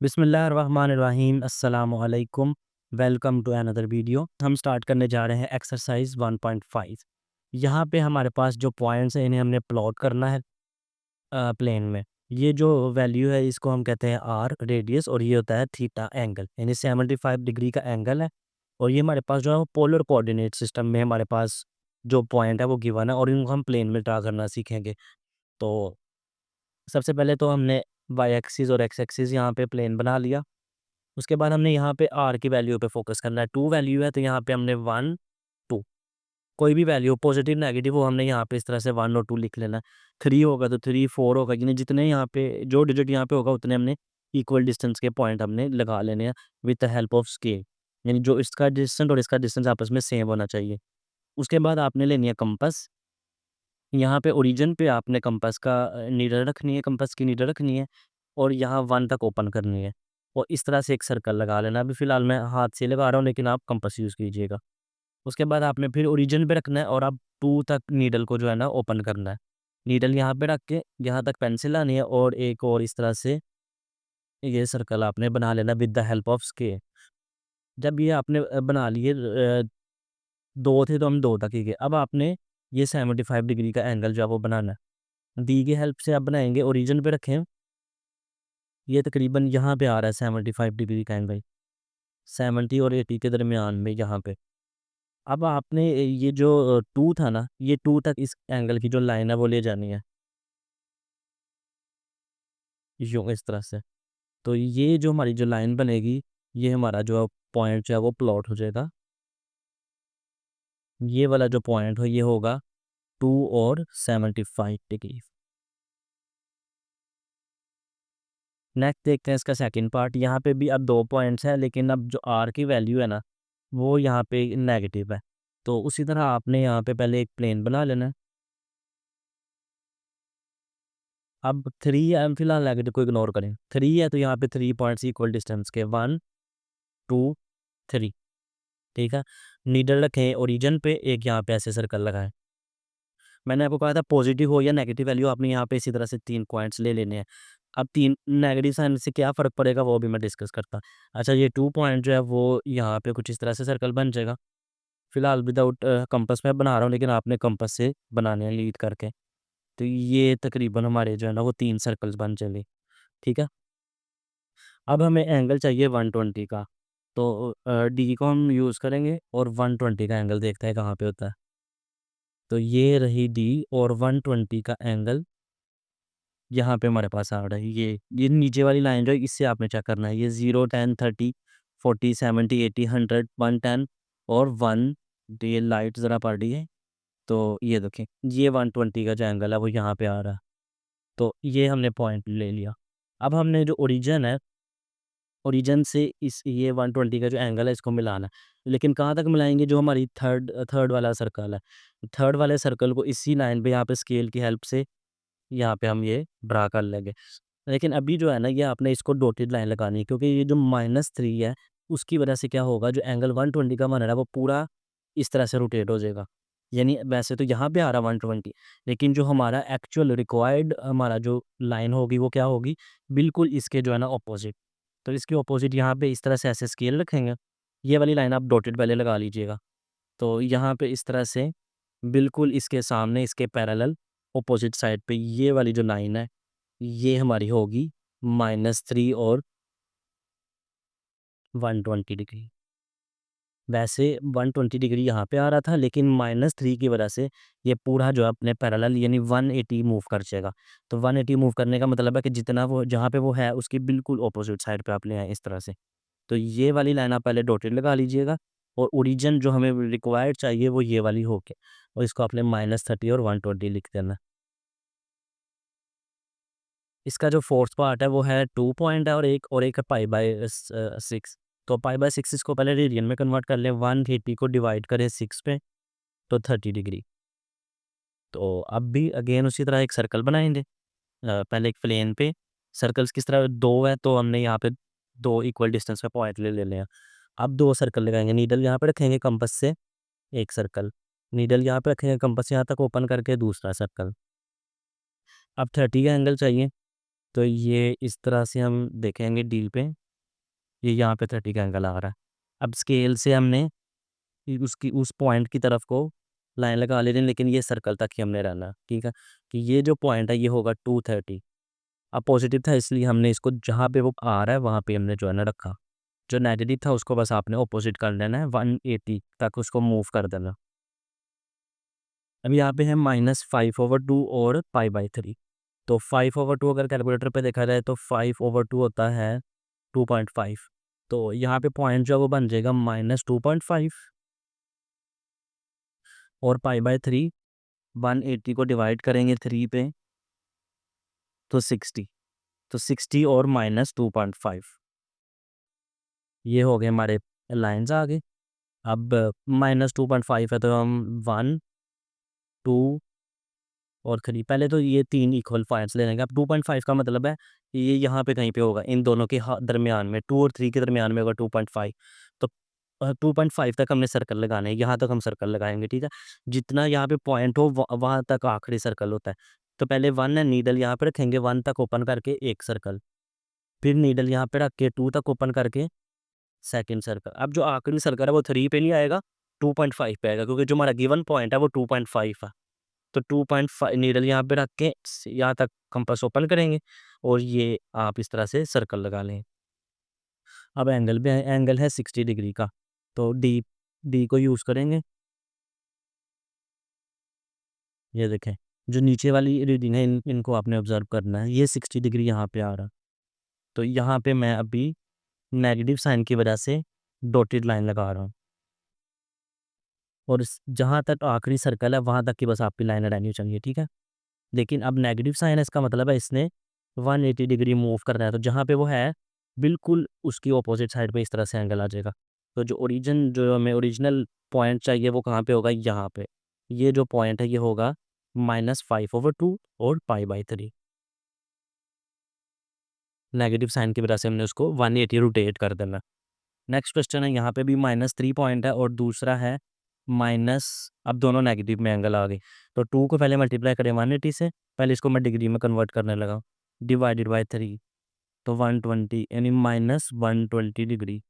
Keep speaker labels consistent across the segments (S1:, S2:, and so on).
S1: बिस्मिल्लाहिर्रहमानिर्रहीम अस्सलामुअलैकुम। Welcome to another video. हम स्टार्ट करने जा रहे हैं एक्सरसाइज 1.5। यहाँ पे हमारे पास जो पॉइंट्स हैं इन्हें हमने प्लॉट करना है प्लेन में। ये जो वैल्यू है इसको हम कहते हैं आर रेडियस, और ये होता है थीटा एंगल, यानी 75 डिग्री का एंगल है। और ये हमारे पास जो है पोलर कोऑर्डिनेट सिस्टम में हमारे पास जो पॉइंट है वो गिवन है, और इनको हम प्लेन में ड्रा करना सीखेंगे। तो सबसे पहले तो हमने वाई एक्सिस और एक्स एक्सिस यहाँ पे प्लेन बना लिया। उसके बाद हमने यहाँ पे आर की वैल्यू पे फोकस करना है। 2 वैल्यू है तो यहाँ पे हमने 1 2 कोई भी वैल्यू पॉजिटिव नेगेटिव वो हमने यहाँ पे इस तरह से 1 और 2 लिख लेना है। 3 होगा तो 3 4 होगा, यानी जितने यहाँ पे जो डिजिट यहाँ पे होगा उतने हमने इक्वल डिस्टेंस के पॉइंट हमने लगा लेने हैं with the help of scale, यानी जो इसका डिस्टेंस और इसका डिस्टेंस आपस में सेम होना चाहिए। उसके बाद आपने लेनी है कंपास। यहाँ पे ओरिजिन पे आपने कंपास का नीडल रखनी है, कंपास की नीडल रखनी है, और यहाँ 1 तक ओपन करनी है, और इस तरह से एक सर्कल लगा लेना। अभी फ़िलहाल मैं हाथ से लगा रहा हूँ, लेकिन आप कंपास यूज़ कीजिएगा। उसके बाद आपने फिर ओरिजिन पे रखना है, और आप 2 तक नीडल को जो है ना ओपन करना है। नीडल यहाँ पे रख के यहाँ तक पेंसिल लानी है, और एक और इस तरह से ये सर्कल आपने बना लेना with the help of scale. जब ये आपने बना लिए 2 थे तो हम 2 तक ही गए। अब आपने ये 75 डिग्री का एंगल जो है वो बनाना है। डी की हेल्प से आप बनाएँगे, ओरिजिन पे रखें। ये तकरीबन यहाँ पे आ रहा है 75 डिग्री का एंगल, 70 और 80 के दरमियान में यहाँ पे। अब आपने ये जो 2 था ना, ये 2 तक इस एंगल की जो लाइन है वो ले जानी है, यूँ इस तरह से। तो ये जो हमारी जो लाइन बनेगी, ये हमारा जो पॉइंट जो है वो प्लॉट हो जाएगा। ये वाला जो पॉइंट हो ये होगा 2 और 75 डिग्री। नेक्स्ट देखते हैं इसका सेकंड पार्ट। यहाँ पे भी अब 2 पॉइंट्स हैं, लेकिन अब जो आर की वैल्यू है ना, वो यहाँ पे नेगेटिव है। तो उसी तरह आपने यहाँ पे पहले एक प्लेन बना लेना है। अब 3 है, फिलहाल नेगेटिव को इग्नोर करें। 3 है तो यहाँ पे 3 पॉइंट्स इक्वल डिस्टेंस के 1 2 3, ठीक है। नीडल रखें ओरिजिन पे, एक यहाँ पे ऐसे सर्कल लगाएं। मैंने आपको कहा था पॉजिटिव हो या नेगेटिव वैल्यू आपने यहाँ पे इसी तरह से 3 पॉइंट्स ले लेने हैं। अब 3 नेगेटिव साइन से क्या फ़र्क पड़ेगा वो भी मैं डिस्कस करता। अच्छा, ये 2 पॉइंट जो है वो यहाँ पे कुछ इस तरह से सर्कल बन जाएगा। फिलहाल विदाउट कंपास मैं बना रहा हूँ, लेकिन आपने कंपास से बनाने हैं लीड करके। तो ये तकरीबन हमारे जो है ना वो 3 सर्कल्स बन चले, ठीक है। अब हमें एंगल चाहिए 120 का, तो डी को हम यूज़ करेंगे, और 120 का एंगल देखते हैं कहाँ पे होता है। तो ये रही डी, और 120 का एंगल यहाँ पे हमारे पास आ रहा है। ये नीचे वाली लाइन जो है इससे आपने चेक करना है। ये 0 10 30 40 70 80 100 110 और 1, ये लाइट ज़रा पड़ रही है। तो ये देखें, ये 120 का जो एंगल है वो यहाँ पे आ रहा है। तो ये हमने पॉइंट ले लिया। अब हमने जो ओरिजिन है, ओरिजिन से इस ये 120 का जो एंगल है इसको मिलाना है। लेकिन कहाँ तक मिलाएँगे, जो हमारी थर्ड थर्ड वाला सर्कल है। थर्ड वाले सर्कल को इसी लाइन पे यहाँ पे स्केल की हेल्प से यहाँ पे हम ये ड्रा कर लेंगे। लेकिन अभी जो है ना, ये आपने इसको डॉटेड लाइन लगानी है, क्योंकि ये जो -3 है उसकी वजह से क्या होगा, जो एंगल 120 का बन रहा है वो पूरा इस तरह से रोटेट हो जाएगा। यानी वैसे तो यहाँ पे आ रहा है 120, लेकिन जो हमारा एक्चुअल रिक्वायर्ड हमारा जो लाइन होगी वो क्या होगी, बिल्कुल इसके जो है ना अपोज़िट। तो इसके अपोज़िट यहाँ पे इस तरह से ऐसे स्केल रखेंगे। ये वाली लाइन आप डॉटेड पहले लगा लीजिएगा। तो यहाँ पे इस तरह से बिल्कुल इसके सामने, इसके पैरेलल अपोज़िट साइड पे ये वाली जो लाइन है, ये हमारी होगी -3 और 120 डिग्री। वैसे 120 डिग्री यहाँ पे आ रहा था, लेकिन -3 की वजह से ये पूरा जो है अपने पैरेलल यानी 180 मूव कर जाएगा। तो 180 मूव करने का मतलब है कि जितना वो जहाँ पे वो है उसकी बिल्कुल अपोज़िट साइड पे आप ले आएँ इस तरह से। तो ये वाली लाइन आप पहले डॉटेड लगा लीजिएगा, और ओरिजिन जो हमें रिक्वायर्ड चाहिए वो ये वाली होके, और इसको आपने -30 और 120 लिख देना। इसका जो फोर्थ पार्ट है वो है 2 पॉइंट है, और एक है पाई/6। तो पाई/6 इसको पहले रेडियन में कन्वर्ट कर लें। 180 को डिवाइड करें 6 पे, तो 30 डिग्री। तो अब भी अगेन उसी तरह एक सर्कल बनाएँगे। पहले एक प्लेन पे सर्कल्स किस तरह 2 है, तो हमने यहाँ पे 2 इक्वल डिस्टेंस पे पॉइंट ले लेने हैं। अब 2 सर्कल लगाएँगे, नीडल यहाँ पे रखेंगे कंपास से, एक सर्कल। नीडल यहाँ पे रखेंगे, कंपास यहाँ तक ओपन करके दूसरा सर्कल। अब 30 का एंगल चाहिए, तो ये इस तरह से हम देखेंगे डी पे, ये यहाँ पे 30 का एंगल आ रहा है। अब स्केल से हमने उसकी उस पॉइंट की तरफ को लाइन लगा लेनी, लेकिन ये सर्कल तक ही हमने रहना, ठीक है। कि ये जो पॉइंट है ये होगा 230। अब पॉजिटिव था इसलिए हमने इसको जहाँ पे वो आ रहा है वहाँ पे हमने जो है ना रखा। जो नेगेटिव था उसको बस आपने ऑपोजिट कर लेना है, 180 तक उसको मूव कर देना। अब यहाँ पे है -5/2 और π/3। तो 5/2 अगर कैलकुलेटर पे देखा जाए तो 5/2 होता है 2.5। तो यहाँ पे पॉइंट जो है वो बन जाएगा -2.5, और π/3 180 को डिवाइड करेंगे 3 पे तो 60। तो 60 और -2.5, ये हो गए हमारे लाइन्स आगे। अब -2.5 है तो हम 1, 2 और 3, पहले तो ये 3 इक्वल पॉइंट्स ले लेंगे। अब 2.5 का मतलब है कि ये यहाँ पे कहीं पे होगा, इन दोनों के दरमियान में, 2 और 3 के दरमियान में होगा 2.5। तो 2.5 तक हमने सर्कल लगाने हैं, यहाँ तक हम सर्कल लगाएंगे, ठीक है। जितना यहाँ पे पॉइंट हो वहाँ तक आखिरी सर्कल होता है। तो पहले 1 है, नीडल यहाँ पे रखेंगे 1 तक ओपन करके एक सर्कल, फिर नीडल यहाँ पे रख के 2 तक ओपन करके सेकंड सर्कल। अब जो आखिरी सर्कल है वो 3 पे नहीं आएगा, 2.5 पे आएगा, क्योंकि जो हमारा गिवन पॉइंट है वो 2.5 है। तो 2.5 नीडल यहाँ पे रख के यहाँ तक कंपास ओपन करेंगे और ये आप इस तरह से सर्कल लगा लें। अब एंगल भी है, एंगल है 60 डिग्री का, तो डी डी को यूज़ करेंगे। ये देखें, जो नीचे वाली रीडिंग है इनको आपने ऑब्जर्व करना है, ये 60 डिग्री यहाँ पे आ रहा। तो यहाँ पे मैं अभी नेगेटिव साइन की वजह से डॉटेड लाइन लगा रहा हूँ, और जहाँ तक आखिरी सर्कल है वहाँ तक की बस आपकी लाइन रहनी चाहिए, ठीक है। लेकिन अब नेगेटिव साइन है, इसका मतलब है इसने 180 डिग्री मूव करना है, तो जहाँ पे वो है बिल्कुल उसकी ऑपोजिट साइड पे इस तरह से एंगल आ जाएगा। तो जो हमें ओरिजिनल पॉइंट चाहिए वो कहाँ पे होगा, यहाँ पे। ये जो पॉइंट है ये होगा -5/2 और π/3। नेगेटिव साइन की वजह से हमने उसको 180 रोटेट कर देना। नेक्स्ट क्वेश्चन है, यहाँ पे भी -3 पॉइंट है और दूसरा है माइनस, अब दोनों नेगेटिव में एंगल आ गए। तो 2 को पहले मल्टीप्लाई करें 180 से, पहले इसको मैं डिग्री में कन्वर्ट करने लगा, डिवाइडेड बाय 3, तो 120 यानी -120 डिग्री।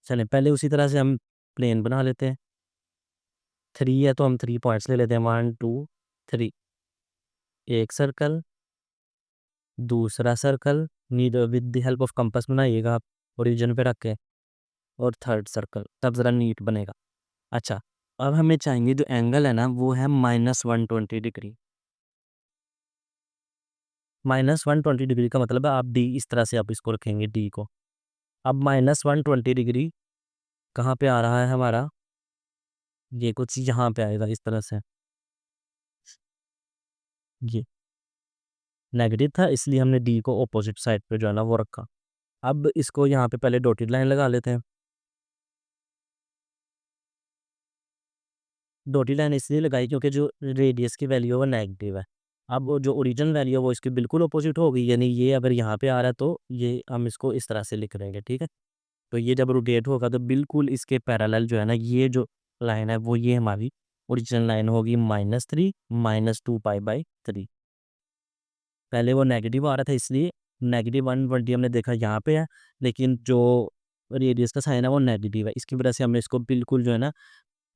S1: चलें पहले उसी तरह से हम प्लेन बना लेते हैं। 3 है तो हम 3 पॉइंट्स ले लेते हैं, 1, 2, 3। एक सर्कल, दूसरा circle, need with the help of compass बनाइएगा आप ओरिजिन पे रख के, और थर्ड सर्कल, तब ज़रा नीट बनेगा। अच्छा, अब हमें चाहिए जो एंगल है ना वो है -120 डिग्री। -120 डिग्री का मतलब है आप डी इस तरह से आप इसको रखेंगे डी को। अब -120 डिग्री कहाँ पे आ रहा है हमारा, ये कुछ यहाँ पे आएगा इस तरह से। ये नेगेटिव था इसलिए हमने डी को ऑपोजिट साइड पे जो है ना वो रखा। अब इसको यहाँ पे पहले डॉटेड लाइन लगा लेते हैं। डॉटेड लाइन इसलिए लगाई क्योंकि जो रेडियस की वैल्यू है वो नेगेटिव है। अब वो जो ओरिजिनल वैल्यू है वो इसकी बिल्कुल ऑपोजिट होगी, यानी ये अगर यहाँ पे आ रहा है तो ये हम इसको इस तरह से लिख देंगे, ठीक है। तो ये जब रोटेट होगा तो बिल्कुल इसके पैरेलल जो है ना ये जो लाइन है वो ये हमारी ओरिजिनल लाइन होगी -3 -2 π/3। पहले वो नेगेटिव आ रहा था इसलिए -120 हमने देखा यहाँ पे है, लेकिन जो रेडियस का साइन है वो नेगेटिव है, इसकी वजह से हमने इसको बिल्कुल जो है ना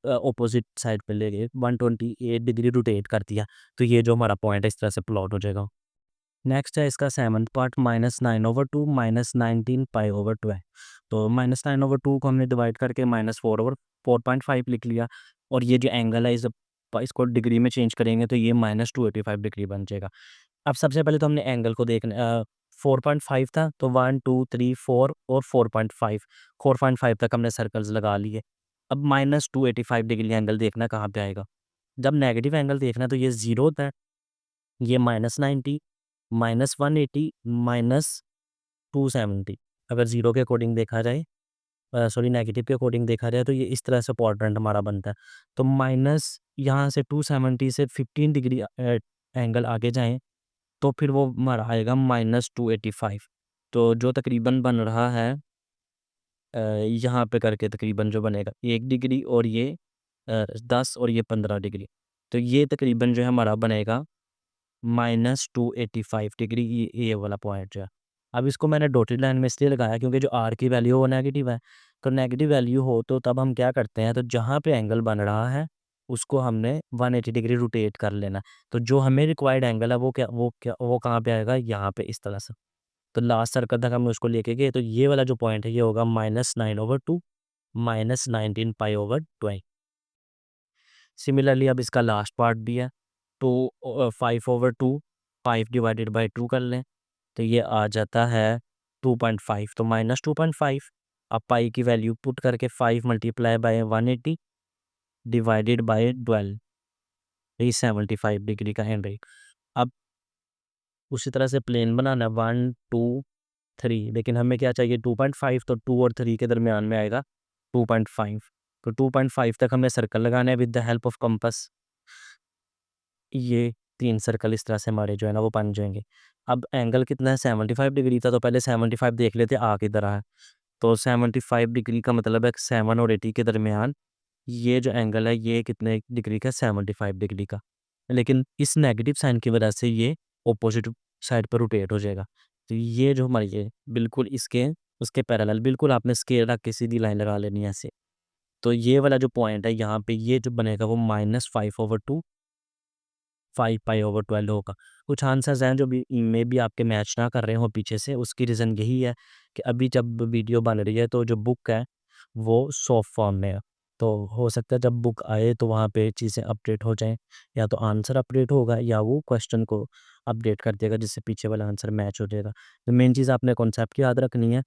S1: ऑपोजिट साइड पे ले गए, 128 डिग्री रोटेट कर दिया। तो ये जो हमारा पॉइंट है इस तरह से प्लॉट हो जाएगा। नेक्स्ट है इसका 7th पार्ट, -9/2 -19 π/12। तो -9/2 को हमने डिवाइड करके -4/4.5 लिख लिया, और ये जो एंगल है इसको डिग्री में चेंज करेंगे तो ये -285 डिग्री बन जाएगा। अब सबसे पहले तो हमने एंगल को देखना, 4.5 था तो 1, 2, 3, 4 और 4.5, 4.5 तक हमने सर्कल्स लगा लिए। अब -285 डिग्री एंगल देखना कहाँ पे आएगा। जब नेगेटिव एंगल देखना है तो ये 0 होता है, ये -90, -180, -270। अगर 0 के अकॉर्डिंग देखा जाए, सॉरी नेगेटिव के अकॉर्डिंग देखा जाए तो ये इस तरह से क्वाड्रेंट हमारा बनता है। तो माइनस यहाँ से 270 से 15 डिग्री एंगल आगे जाएँ तो फिर वो हमारा आएगा -285। तो जो तकरीबन बन रहा है यहाँ पे करके तकरीबन जो बनेगा 1 डिग्री, और ये 10 और ये 15 डिग्री। तो ये तकरीबन जो है हमारा बनेगा -285 डिग्री, ये वाला पॉइंट जो है। अब इसको मैंने डॉटेड लाइन में इसलिए लगाया क्योंकि जो आर की वैल्यू वो नेगेटिव है। तो नेगेटिव वैल्यू हो तो तब हम क्या करते हैं, तो जहाँ पे एंगल बन रहा है उसको हमने 180 डिग्री रोटेट कर लेना। तो जो हमें रिक्वायर्ड एंगल है वो कहाँ पे आएगा, यहाँ पे इस तरह से। तो लास्ट सर्कल तक हम उसको लेके गए, तो ये वाला जो पॉइंट है ये होगा -9/2 -19π/12। सिमिलरली अब इसका लास्ट पार्ट भी है, तो 5/2, 5 डिवाइडेड बाई 2 कर लें तो ये आ जाता है 2.5, तो -2.5। अब पाई की वैल्यू पुट करके 5 मल्टीप्लाई बाय 180 डिवाइडेड बाय 12, ये 75 डिग्री का एंगल। अब उसी तरह से प्लेन बनाना है 1 2 3, लेकिन हमें क्या चाहिए 2.5, तो 2 और 3 के दरमियान में आएगा 2.5। तो 2.5 तक हमें सर्कल लगाना है with the help of compass. ये 3 सर्कल इस तरह से हमारे जो है ना वो बन जाएंगे। अब एंगल कितना है, 75 डिग्री था, तो पहले 75 देख लेते आ किधर रहा है। तो 75 डिग्री का मतलब है 7 और 80 के दरमियान ये जो एंगल है ये कितने डिग्री का, 75 डिग्री का। लेकिन इस नेगेटिव साइन की वजह से ये ऑपोजिट साइड पर रोटेट हो जाएगा। तो ये जो हमारी ये बिल्कुल इसके उसके पैरेलल बिल्कुल आपने स्केल रख के सीधी लाइन लगा लेनी है ऐसे। तो ये वाला जो पॉइंट है यहाँ पे ये जो बनेगा वो -5/2 5π/12 होगा। कुछ आंसर्स हैं जो भी मे बी आपके मैच ना कर रहे हो पीछे से, उसकी रीज़न यही है कि अभी जब वीडियो बन रही है तो जो बुक है वो सॉफ्ट फॉर्म में है। तो हो सकता है जब बुक आए तो वहाँ पे चीज़ें अपडेट हो जाएँ, या तो आंसर अपडेट होगा या वो क्वेश्चन को अपडेट कर देगा जिससे पीछे वाला आंसर मैच हो जाएगा। तो मेन चीज़ आपने कॉन्सेप्ट याद रखनी है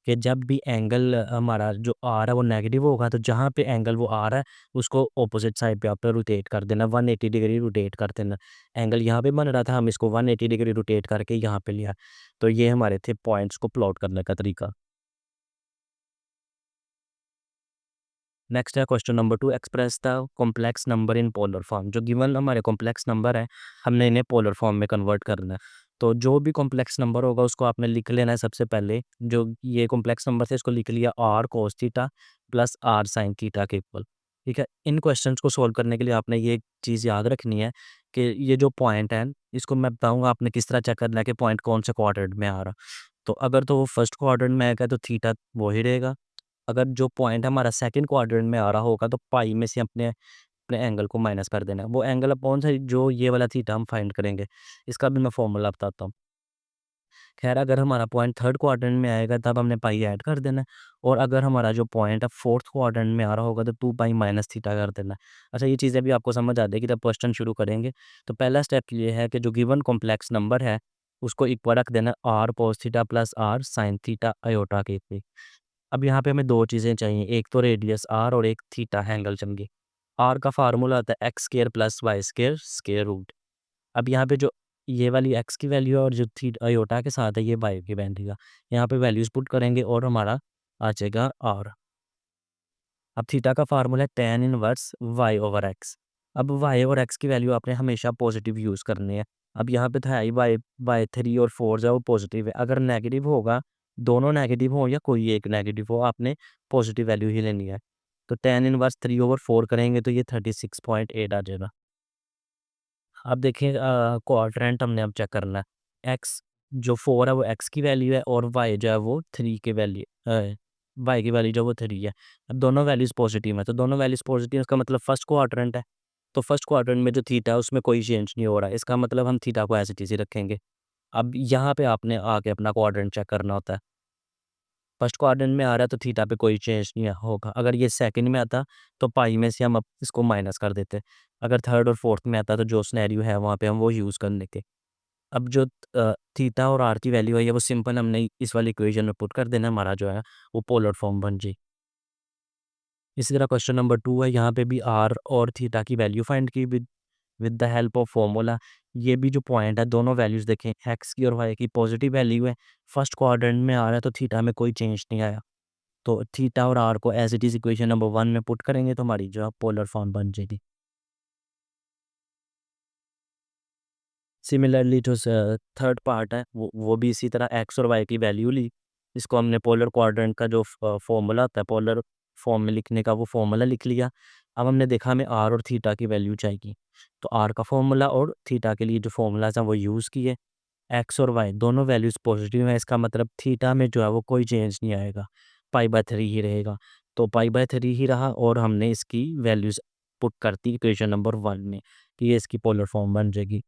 S1: कि जब भी एंगल हमारा जो आ रहा है वो नेगेटिव होगा, तो जहाँ पे एंगल वो आ रहा है उसको ऑपोजिट साइड पे आपने रोटेट कर देना, 180 डिग्री रोटेट कर देना। एंगल यहाँ पे बन रहा था, हम इसको 180 डिग्री रोटेट करके यहाँ पे लिया। तो ये हमारे थे पॉइंट्स को प्लॉट करने का तरीका। नेक्स्ट है question number 2, express the complex number in polar form. जो गिवन हमारे कॉम्प्लेक्स नंबर है हमने इन्हें पोलर फॉर्म में कन्वर्ट करना है। तो जो भी कॉम्प्लेक्स नंबर होगा उसको आपने लिख लेना है सबसे पहले। जो ये कॉम्प्लेक्स नंबर थे इसको लिख लिया r cos theta plus r sin theta के इक्वल। ठीक है, इन क्वेश्चंस को सॉल्व करने के लिए आपने ये चीज़ याद रखनी है कि ये जो पॉइंट है इसको मैं बताऊंगा आपने किस तरह चेक करना है कि पॉइंट कौन से क्वाड्रेंट में आ रहा। तो अगर तो वो फर्स्ट क्वाड्रेंट में आएगा तो थीटा वो ही रहेगा। अगर जो पॉइंट हमारा सेकंड क्वाड्रेंट में आ रहा होगा तो पाई में से अपने अपने एंगल को माइनस कर देना है। वो एंगल अब कौन सा है, जो ये वाला थीटा हम फाइंड करेंगे। इसका भी मैं फॉर्मूला बताता हूँ। खैर अगर हमारा पॉइंट थर्ड क्वाड्रेंट में आएगा तब हमने पाई ऐड कर देना है, और अगर हमारा जो पॉइंट है फोर्थ क्वाड्रेंट में आ रहा होगा तो 2 पाई माइनस थीटा कर देना है। अच्छा, ये चीज़ें भी आपको समझ आ जाएगी जब क्वेश्चन शुरू करेंगे। तो पहला स्टेप ये है कि जो गिवन कॉम्प्लेक्स नंबर है उसको इक्वल रख देना r cos theta plus r sin theta iota के इक्वल। अब यहाँ पे हमें 2 चीज़ें चाहिए, एक तो रेडियस r और एक थीटा एंगल चाहिए। r का फार्मूला आता है x square plus y square square root. अब यहाँ पे जो ये वाली x की वैल्यू है और जो आयोटा के साथ है ये y की वैल्यू है। यहाँ पे वैल्यूज़ पुट करेंगे और हमारा आ जाएगा r। अब थीटा का फार्मूला है tan इनवर्स y/x। अब y और x की वैल्यू आपने हमेशा पॉजिटिव यूज़ करनी है। अब यहाँ पे था ही बाय 3 और 4 जो है वो पॉजिटिव है। अगर नेगेटिव होगा, दोनों नेगेटिव हो या कोई एक नेगेटिव हो, आपने पॉजिटिव वैल्यू ही लेनी है। तो tan इनवर्स 3/4 करेंगे तो ये 36.8 आ जाएगा। अब देखिए क्वाड्रेंट हमने अब चेक करना है। x जो 4 है वो x की वैल्यू है और y जो है वो 3 की वैल्यू y की वैल्यू जो वो 3 है। अब दोनों वैल्यूज़ पॉजिटिव है, तो दोनों वैल्यूज़ पॉजिटिव है इसका मतलब फर्स्ट क्वाड्रेंट है। तो फर्स्ट क्वाड्रेंट में जो थीटा है उसमें कोई चेंज नहीं हो रहा है, इसका मतलब हम थीटा को एज इट इज़ ही रखेंगे। अब यहाँ पे आपने आके अपना क्वाड्रेंट चेक करना होता है। फर्स्ट क्वाड्रेंट में आ रहा है तो थीटा पे कोई चेंज नहीं होगा। अगर ये सेकंड में आता तो पाई में से हम अब इसको माइनस कर देते। अगर थर्ड और फोर्थ में आता तो जो सिनेरियो है वहाँ पे हम वो यूज़ कर लेते। अब जो थीटा और आर की वैल्यू है ये वो सिंपल हमने इस वाली इक्वेशन में पुट कर देना, हमारा जो है वो पोलर फॉर्म बन जाए। इसी तरह क्वेश्चन नंबर 2 है, यहाँ पे भी आर और थीटा की वैल्यू फाइंड की with with the help of formula. ये भी जो पॉइंट है दोनों वैल्यूज़ देखें, एक्स की और वाई की पॉजिटिव वैल्यू है। फर्स्ट क्वाड्रेंट में आ रहा है तो थीटा में कोई चेंज नहीं आया। तो थीटा और आर को as it is equation number 1 में पुट करेंगे तो हमारी जो है पोलर फॉर्म बन जाएगी। सिमिलरली जो थर्ड पार्ट है वो भी इसी तरह एक्स और वाई की वैल्यू ली। इसको हमने पोलर क्वाड्रेंट का जो फॉर्मूला होता है पोलर फॉर्म में लिखने का वो फॉर्मूला लिख लिया। अब हमने देखा हमें आर और थीटा की वैल्यू चाहिए, तो आर का फॉर्मूला और थीटा के लिए जो फॉर्मूलाज हैं वो यूज़ किए। एक्स और वाई दोनों वैल्यूज़ पॉजिटिव हैं, इसका मतलब थीटा में जो है वो कोई चेंज नहीं आएगा, पाई/3 ही रहेगा। तो पाई/3 ही रहा और हमने इसकी वैल्यूज़ पुट कर दी इक्वेशन नंबर 1 में कि ये इसकी पोलर फॉर्म बन जाएगी।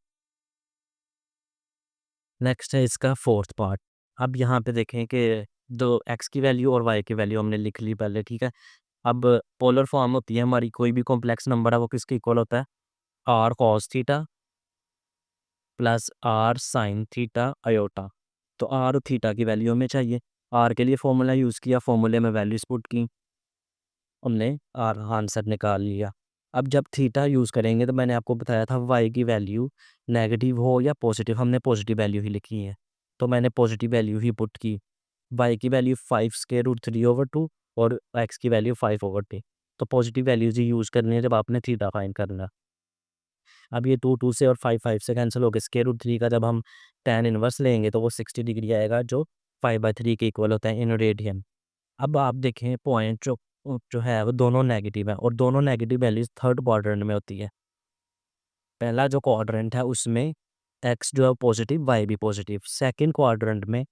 S1: नेक्स्ट है इसका फोर्थ पार्ट। अब यहाँ पे देखें कि दो एक्स की वैल्यू और वाई की वैल्यू हमने लिख ली पहले, ठीक है। अब पोलर फॉर्म होती है हमारी, कोई भी कॉम्प्लेक्स नंबर है वो किसके इक्वल होता है, r cos theta plus r sine theta iota. तो आर और थीटा की वैल्यू हमें चाहिए। आर के लिए फॉर्मूला यूज़ किया, फॉर्मूले में वैल्यूज पुट की, हमने आर आंसर निकाल लिया। अब जब थीटा यूज़ करेंगे तो मैंने आपको बताया था वाई की वैल्यू नेगेटिव हो या पॉजिटिव, हमने पॉजिटिव वैल्यू ही लिखी है, तो मैंने पॉजिटिव वैल्यू ही पुट की। वाई की वैल्यू 5√3/2 और एक्स की वैल्यू 5/2। तो पॉजिटिव वैल्यूज ही यूज़ करनी है जब आपने थीटा फाइंड करना। अब ये 2 से और 5 से कैंसिल हो गए। स्क्वायर रूट 3 का जब हम tan इनवर्स लेंगे तो वो 60 डिग्री आएगा, जो 5/3 के इक्वल होता है इन रेडियन। अब आप देखें पॉइंट जो है वो दोनों नेगेटिव है और दोनों नेगेटिव वैल्यूज थर्ड क्वाड्रेंट में होती है। पहला जो क्वाड्रेंट है उसमें एक्स जो है पॉजिटिव, वाई भी पॉजिटिव। सेकंड क्वाड्रेंट में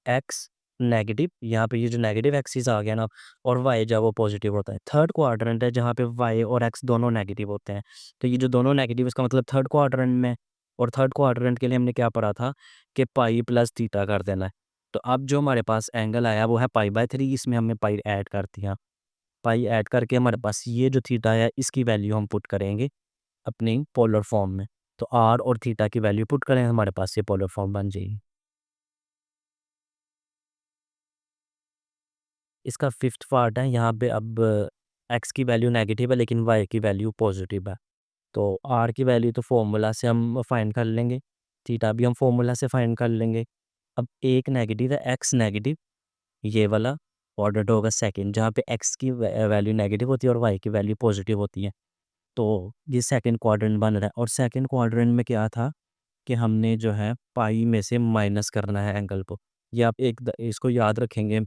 S1: एक्स नेगेटिव, यहाँ पे ये जो नेगेटिव एक्सिस आ गया ना, और वाई जो है वो पॉजिटिव होता है। थर्ड क्वाड्रेंट है जहाँ पे वाई और एक्स दोनों नेगेटिव होते हैं। तो ये जो दोनों नेगेटिव, इसका मतलब थर्ड क्वाड्रेंट में। और थर्ड क्वाड्रेंट के लिए हमने क्या पढ़ा था कि पाई प्लस थीटा कर देना है। तो अब जो हमारे पास एंगल आया वो है पाई/3, इसमें हमने पाई ऐड कर दिया। पाई ऐड करके हमारे पास ये जो थीटा है इसकी वैल्यू हम पुट करेंगे अपनी पोलर फॉर्म में। तो आर और थीटा की वैल्यू पुट करें, हमारे पास ये पोलर फॉर्म बन जाएगी। इसका फिफ्थ पार्ट है, यहाँ पे अब एक्स की वैल्यू नेगेटिव है लेकिन वाई की वैल्यू पॉजिटिव है। तो आर की वैल्यू तो फॉर्मूला से हम फाइंड कर लेंगे, थीटा भी हम फॉर्मूला से फाइंड कर लेंगे। अब एक नेगेटिव है, एक्स नेगेटिव, ये वाला क्वाड्रेंट होगा सेकंड, जहाँ पे एक्स की वैल्यू नेगेटिव होती है और वाई की वैल्यू पॉजिटिव होती है। तो ये सेकंड क्वाड्रेंट बन रहा है और सेकंड क्वाड्रेंट में क्या था कि हमने जो है पाई में से माइनस करना है एंगल को। ये आप इसको याद रखेंगे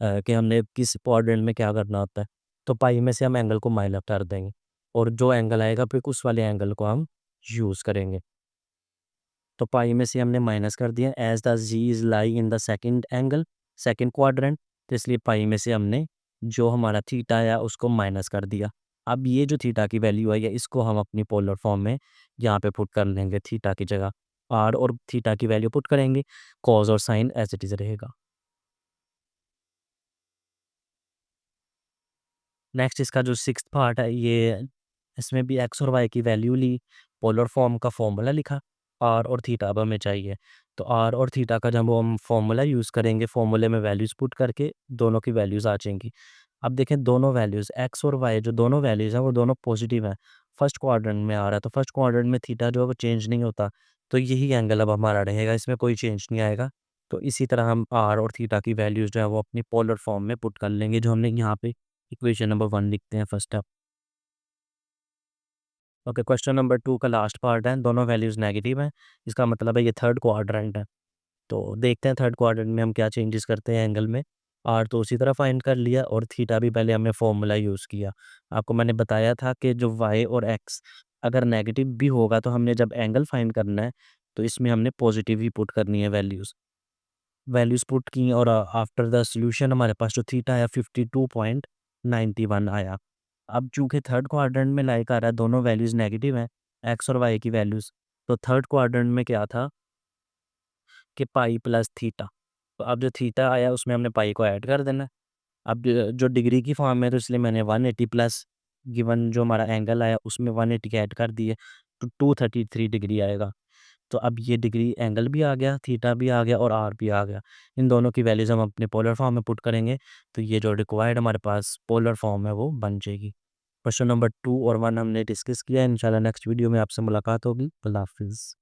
S1: कि हमने किस क्वाड्रेंट में क्या करना होता है। तो पाई में से हम एंगल को माइनस कर देंगे और जो एंगल आएगा फिर उस वाले एंगल को हम यूज़ करेंगे। तो पाई में से हमने माइनस कर दिया, as the z is lie in the second angle, second quadrant, तो इसलिए पाई में से हमने जो हमारा थीटा आया उसको माइनस कर दिया। अब ये जो थीटा की वैल्यू आई है इसको हम अपनी पोलर फॉर्म में यहाँ पे पुट कर लेंगे, थीटा की जगह आर और थीटा की वैल्यू पुट करेंगे, कॉज और साइन एज इट इज़ रहेगा। नेक्स्ट इसका जो सिक्स्थ पार्ट है, ये इसमें भी एक्स और वाई की वैल्यू ली, पोलर फॉर्म का फॉर्मूला लिखा, आर और थीटा अब हमें चाहिए। तो आर और थीटा का जब हम फॉर्मूला यूज़ करेंगे, फॉर्मूले में वैल्यूज़ पुट करके दोनों की वैल्यूज़ आ जाएंगी। अब देखें दोनों वैल्यूज़ एक्स और वाई जो दोनों वैल्यूज़ हैं वो दोनों पॉजिटिव हैं, फर्स्ट क्वाड्रेंट में आ रहा है, तो फर्स्ट क्वाड्रेंट में थीटा जो है वो चेंज नहीं होता, तो यही एंगल अब हमारा रहेगा, इसमें कोई चेंज नहीं आएगा। तो इसी तरह हम आर और थीटा की वैल्यूज़ जो है वो अपनी पोलर फॉर्म में पुट कर लेंगे, जो हमने यहाँ पे इक्वेशन नंबर 1 लिखते हैं first up. Okay, question number 2 का लास्ट पार्ट है, दोनों वैल्यूज़ नेगेटिव हैं, इसका मतलब है ये थर्ड क्वाड्रेंट है। तो देखते हैं थर्ड क्वाड्रेंट में हम क्या चेंजेस करते हैं एंगल में। आर तो उसी तरह फाइंड कर लिया और थीटा भी पहले हमने फॉर्मूला यूज़ किया। आपको मैंने बताया था कि जो वाई और एक्स अगर नेगेटिव भी होगा तो हमने जब एंगल फाइंड करना है तो इसमें हमने पॉजिटिव ही पुट करनी है वैल्यूज़। वैल्यूज़ पुट की और आफ्टर द सॉल्यूशन हमारे पास जो थीटा आया 52.91 आया। अब चूँकि थर्ड क्वाड्रेंट में लाइक आ रहा है, दोनों वैल्यूज़ नेगेटिव हैं, एक्स और वाई की वैल्यूज़, तो थर्ड क्वाड्रेंट में क्या था कि पाई प्लस थीटा। तो अब जो थीटा आया उसमें हमने पाई को ऐड कर देना है। अब जो डिग्री की फॉर्म में है तो इसलिए मैंने 180 प्लस गिवन जो हमारा एंगल आया उसमें 180 ऐड कर दिए, तो 233 डिग्री आएगा। तो अब ये डिग्री एंगल भी आ गया, थीटा भी आ गया और आर भी आ गया। इन दोनों की वैल्यूज़ हम अपने पोलर फॉर्म में पुट करेंगे, तो ये जो रिक्वायर्ड हमारे पास पोलर फॉर्म है वो बन जाएगी। क्वेश्चन नंबर 2 और 1 हमने डिस्कस किया। इंशाल्लाह नेक्स्ट वीडियो में आपसे मुलाकात होगी। अल्लाह हाफ़िज़।